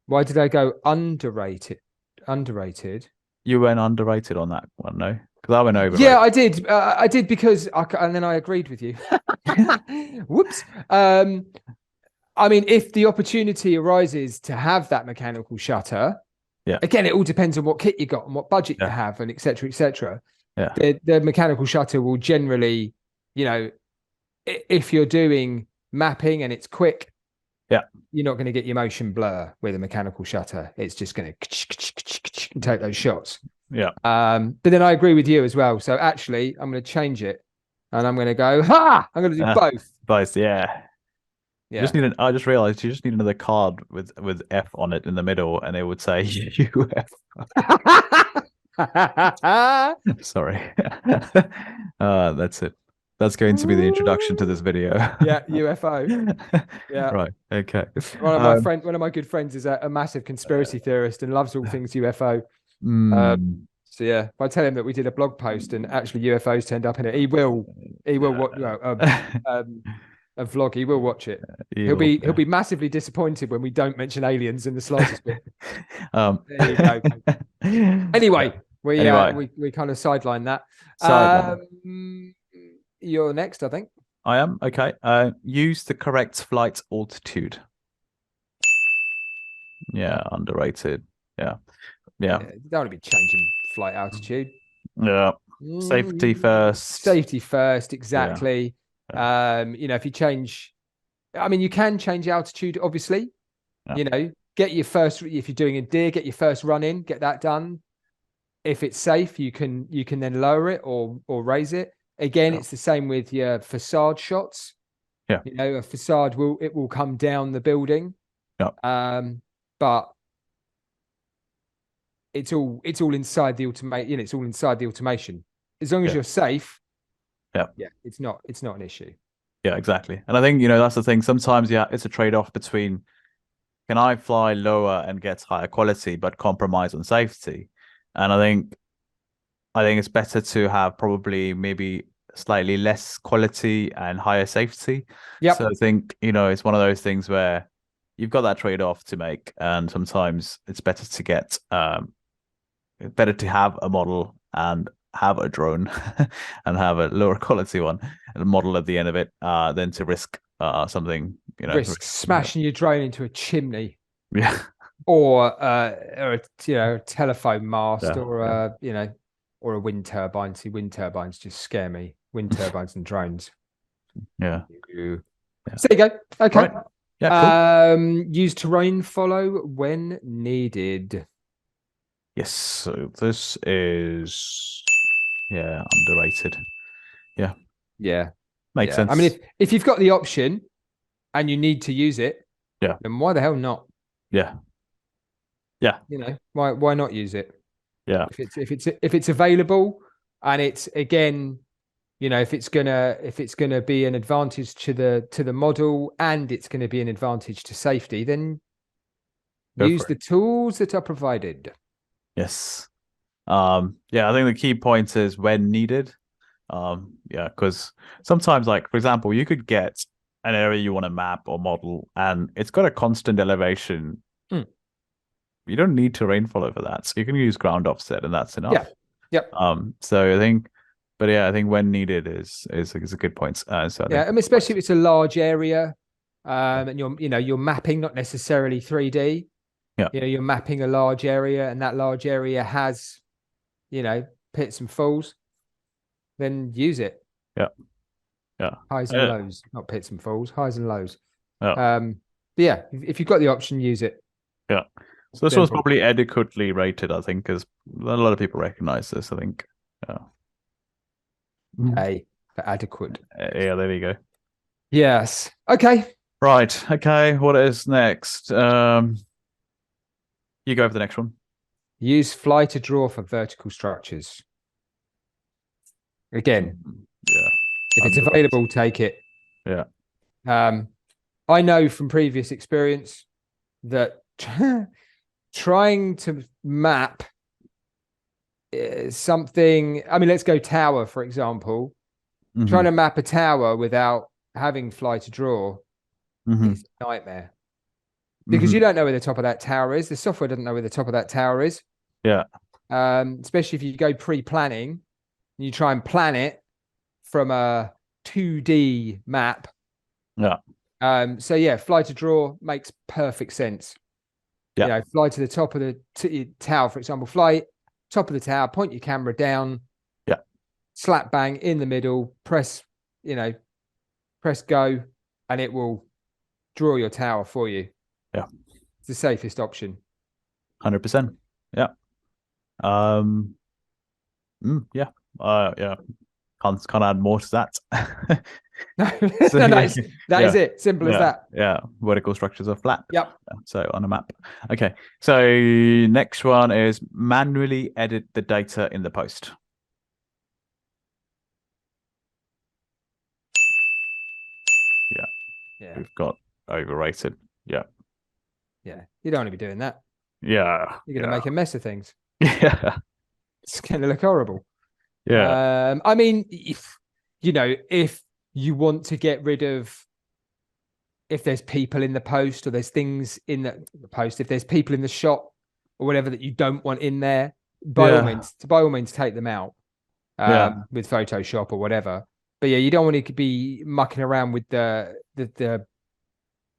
Why did I go underrated? Underrated? You went underrated on that one, no? Because I went overrated. Yeah, I did. I did because and then I agreed with you. Whoops. I mean, if the opportunity arises to have that mechanical shutter, again, it all depends on what kit you got and what budget you have, and etc. etc. Yeah. The mechanical shutter will generally, if you're doing mapping and it's quick, you're not going to get your motion blur with a mechanical shutter. It's just going to take those shots. Yeah. But then I agree with you as well. So actually, I'm going to change it, and I'm going to go. I'm going to do both. Both, yeah. I just realized you just need another card with F on it in the middle, and it would say UF. Sorry. That's it. That's going to be the introduction to this video. Yeah, UFO. Yeah. Right. Okay. One of my good friends is a massive conspiracy theorist and loves all things UFO. So yeah, if I tell him that we did a blog post and actually UFOs turned up in it, he will watch a vlog. He will watch it. He'll be massively disappointed when we don't mention aliens in the slightest bit. There you go. Anyway, we kind of sidelined that. You're next, I think. I am. Okay. Use the correct flight altitude. Yeah, underrated. Yeah. You don't want to be changing flight altitude. Yeah. Safety first. Safety first, exactly. Yeah. If you change, I mean, you can change altitude, obviously. Yeah. Get your first, if you're doing a deer, get your first run in, get that done. If it's safe, you can then lower it or raise it. Again, it's the same with your facade shots. Yeah. A facade will come down the building. Yeah. But it's all inside the automation. It's all inside the automation. As long as you're safe. Yeah. It's not an issue. Yeah, exactly. And I think, that's the thing. Sometimes, it's a trade-off between, can I fly lower and get higher quality, but compromise on safety? And I think it's better to have probably maybe slightly less quality and higher safety. Yeah. So I think, it's one of those things where you've got that trade-off to make. And sometimes it's better to get, better to have a model and have a drone and have a lower quality one and a model at the end of it than to risk something, risk smashing your drone into a chimney. Yeah. Or a telephone mast or or a wind turbine. See, wind turbines just scare me. Wind turbines and drones. Yeah. So there you go. Okay. Right. Yeah. Cool. Use terrain follow when needed. Yes. So this is underrated. Yeah. Yeah. Makes sense. I mean, if you've got the option and you need to use it, then why the hell not? Yeah. Yeah. Why not use it? Yeah. If it's available and it's, again, if it's gonna be an advantage to the model and it's going to be an advantage to safety, then use the tools that are provided. Yes. I think the key point is when needed. Because sometimes, like, for example, you could get an area you want to map or model and it's got a constant elevation. You don't need terrain follow for that. So you can use ground offset and that's enough. Yeah. So I think, I think when needed is a good point. I mean, especially if it's a large area, and you're mapping, not necessarily 3D. Yeah. You're mapping a large area and that large area has, pits and falls, then use it. Yeah. Highs and lows, not pits and falls, highs and lows. Yeah. But if you've got the option, use it. Yeah. So this one's probably adequately rated, I think, because a lot of people recognize this, I think. A for adequate. Yeah, there you go. Yes. Okay. Right. Okay. What is next? You go for the next one. Use Fly-to-Draw for vertical structures. Again. Yeah. If it's available, take it. Yeah. I know from previous experience that trying to map something, I mean, let's go tower, for example. Trying to map a tower without having Fly-to-Draw is a nightmare. Because you don't know where the top of that tower is. The software doesn't know where the top of that tower is. Yeah. Especially if you go pre-planning and you try and plan it from a 2D map. Yeah. So Fly-to-Draw makes perfect sense. Yeah. Fly to the top of the tower, for example. Fly top of the tower, point your camera down. Yeah. Slap bang in the middle, press go, and it will draw your tower for you. Yeah. It's the safest option. 100%. Yeah. Yeah. Yeah. Can't add more to that. That is it. Simple as that. Yeah. Vertical structures are flat. Yep. So on a map. Okay. So next one is manually edit the data in the post. Yeah. We've got overrated. Yeah. Yeah. You don't want to be doing that. Yeah. You're going to make a mess of things. Yeah. it's going to look horrible. Yeah. I mean, if you want to get rid of, if there's people in the post or there's things in the post, if there's people in the shot or whatever that you don't want in there, by all means, take them out with Photoshop or whatever. But yeah, you don't want to be mucking around with the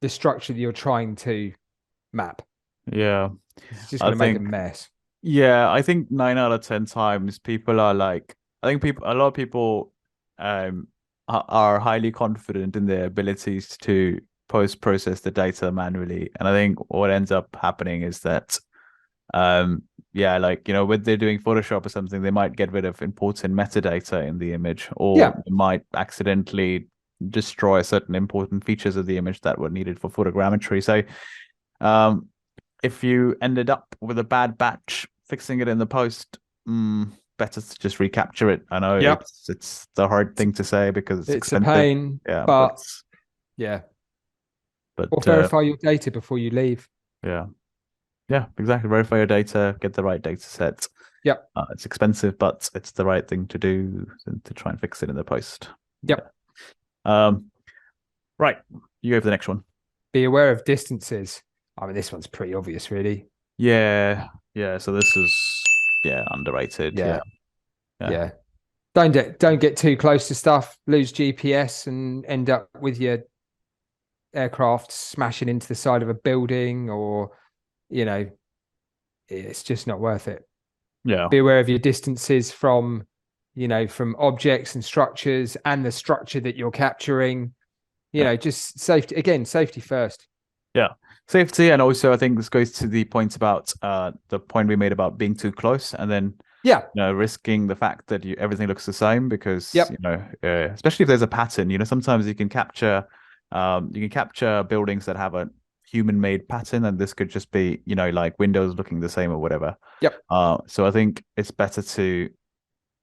structure that you're trying to map. Yeah. It's just going to make a mess. Yeah, I think 9 out of 10 times people are like, a lot of people are highly confident in their abilities to post-process the data manually. And I think what ends up happening is that, when they're doing Photoshop or something, they might get rid of important metadata in the image, or they might accidentally destroy certain important features of the image that were needed for photogrammetry. So, if you ended up with a bad batch, fixing it in the post, better to just recapture it. I know it's the hard thing to say because it's a pain. Yeah, but or verify your data before you leave. Yeah, exactly. Verify your data, get the right data set. Yep. It's expensive, but it's the right thing to do to try and fix it in the post. Yep. Right. You go for the next one. Be aware of distances. I mean, this one's pretty obvious, really. Yeah. So this is underrated. Yeah. Don't get too close to stuff. Lose GPS and end up with your aircraft smashing into the side of a building, or it's just not worth it. Yeah. Be aware of your distances from objects and structures, and the structure that you're capturing. Just safety first. Yeah. Safety, and also I think this goes to the point about the point we made about being too close, and then risking the fact that everything looks the same, because especially if there's a pattern. Sometimes you can capture buildings that have a human-made pattern, and this could just be like windows looking the same or whatever. So I think it's better to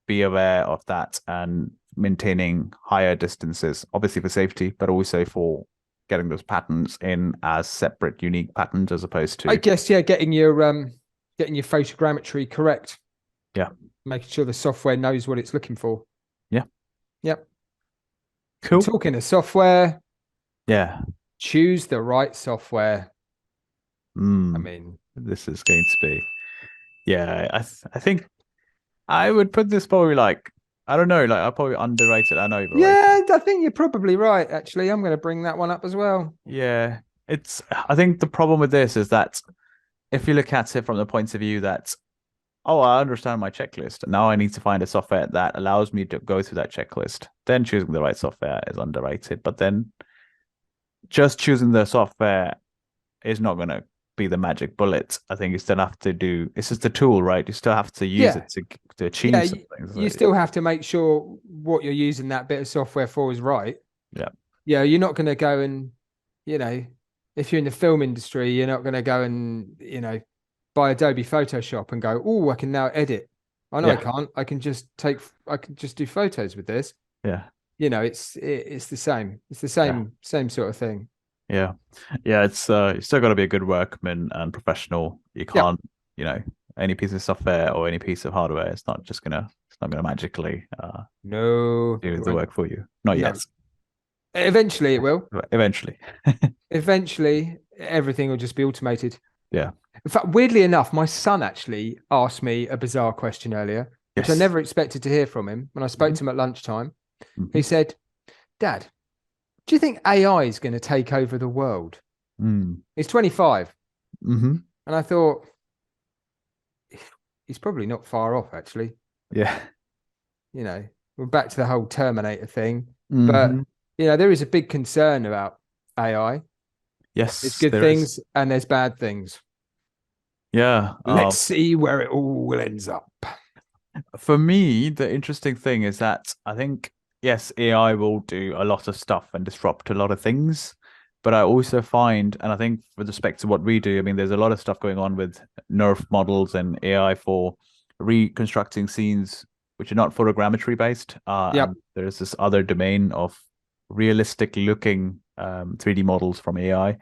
be aware of that and maintaining higher distances, obviously for safety, but also for getting those patterns in as separate, unique patterns, as opposed to, I guess, getting your photogrammetry correct. Yeah. Making sure the software knows what it's looking for. Yeah. Yep. Cool. Talking of software. Yeah. Choose the right software. I mean, this is going to be, I think I would put this probably like, I don't know, like I'll probably underrated and overrated. Yeah, I think you're probably right, actually. I'm going to bring that one up as well. Yeah. I think the problem with this is that if you look at it from the point of view that, I understand my checklist, now I need to find a software that allows me to go through that checklist, then choosing the right software is underrated. But then just choosing the software is not going to be the magic bullet. I think you still have to it's just a tool, right? You still have to use it to achieve something. You still have to make sure what you're using that bit of software for is right. Yeah, you're not going to go and if you're in the film industry, you're not going to go and buy Adobe Photoshop and go, I can now edit. I know I can't. I can just do photos with this. It's the same. It's the same sort of thing. Yeah. It's you still got to be a good workman and professional. You can't, any piece of software or any piece of hardware, it's not gonna magically do the work for you. Not yet. Eventually it will. Eventually. Eventually everything will just be automated. Yeah. In fact, weirdly enough, my son actually asked me a bizarre question earlier, which I never expected to hear from him. When I spoke to him at lunchtime, he said, "Dad, do you think AI is going to take over the world?" He's 25. And I thought, he's probably not far off, actually. Yeah. We're back to the whole Terminator thing. But, there is a big concern about AI. Yes. There's good things and there's bad things. Yeah. Let's see where it all ends up. For me, the interesting thing is that I think, yes, AI will do a lot of stuff and disrupt a lot of things. But I also find, and I think with respect to what we do, I mean, there's a lot of stuff going on with nerve models and AI for reconstructing scenes which are not photogrammetry based. There's this other domain of realistic looking 3D models from AI.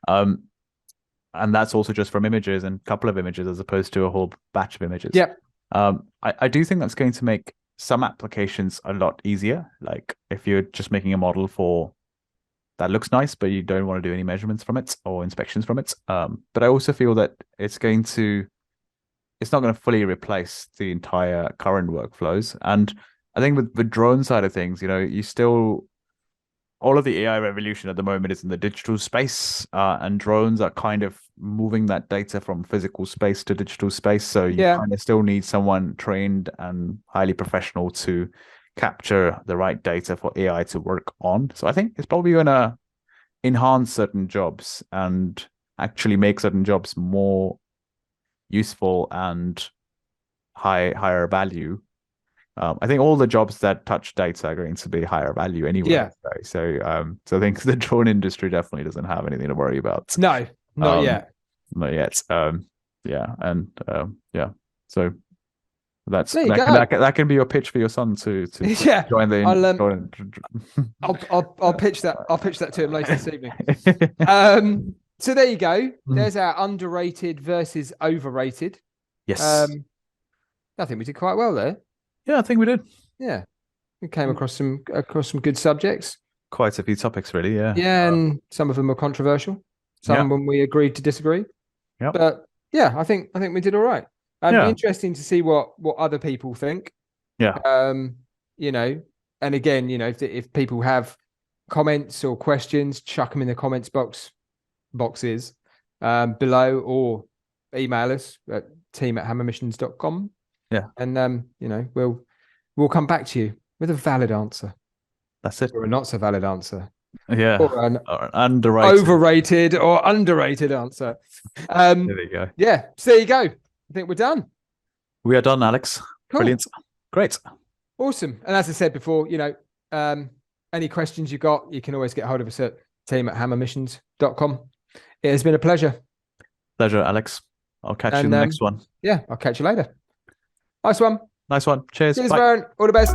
And that's also just from images and a couple of images as opposed to a whole batch of images. Yep. I do think that's going to make some applications a lot easier. Like if you're just making a model that looks nice, but you don't want to do any measurements from it or inspections from it. But I also feel that it's not going to fully replace the entire current workflows. And I think with the drone side of things, all of the AI revolution at the moment is in the digital space, and drones are kind of moving that data from physical space to digital space. So you kind of still need someone trained and highly professional to capture the right data for AI to work on. So I think it's probably going to enhance certain jobs and actually make certain jobs more useful and higher value. I think all the jobs that touch data are going to be higher value anyway. Yeah. So I think the drone industry definitely doesn't have anything to worry about. No, not yet. Not yet. Yeah, and yeah. So that can be your pitch for your son to join the. I'll pitch that. I'll pitch that to him later this evening. So there you go. There's our underrated versus overrated. Yes. I think we did quite well there. Yeah, I think we did. Yeah, we came across some good subjects. Quite a few topics, really. Yeah. Yeah, and some of them were controversial. Some when we agreed to disagree. Yeah. But yeah, I think we did all right. It'd be interesting to see what other people think. Yeah. And again, if people have comments or questions, chuck them in the comments boxes below, or email us at team@hammermissions.com. Yeah. And we'll come back to you with a valid answer. That's it. Or a not so valid answer. Yeah. Or an underrated, overrated or underrated answer. There we go. Yeah. So there you go. I think we're done. We are done, Alex. Cool. Brilliant. Great. Awesome. And as I said before, any questions you got, you can always get hold of us at team@hammermissions.com. It has been a pleasure. Pleasure, Alex. I'll catch you in the next one. Yeah, I'll catch you later. Nice one. Nice one. Cheers. Cheers, Varun. All the best.